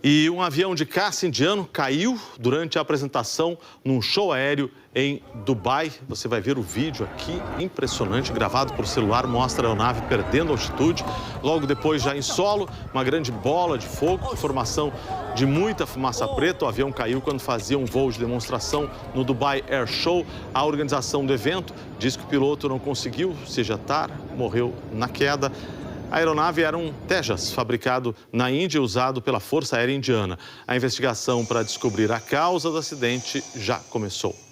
E um avião de caça indiano caiu durante a apresentação num show aéreo em Dubai. Você vai ver o vídeo aqui, impressionante, gravado por celular, mostra a aeronave perdendo altitude. Logo depois, já em solo, uma grande bola de fogo, formação de muita fumaça preta. O avião caiu quando fazia um voo de demonstração no Dubai Air Show. A organização do evento diz que o piloto não conseguiu se ejetar, morreu na queda. A aeronave era um Tejas, fabricado na Índia e usado pela Força Aérea Indiana. A investigação para descobrir a causa do acidente já começou.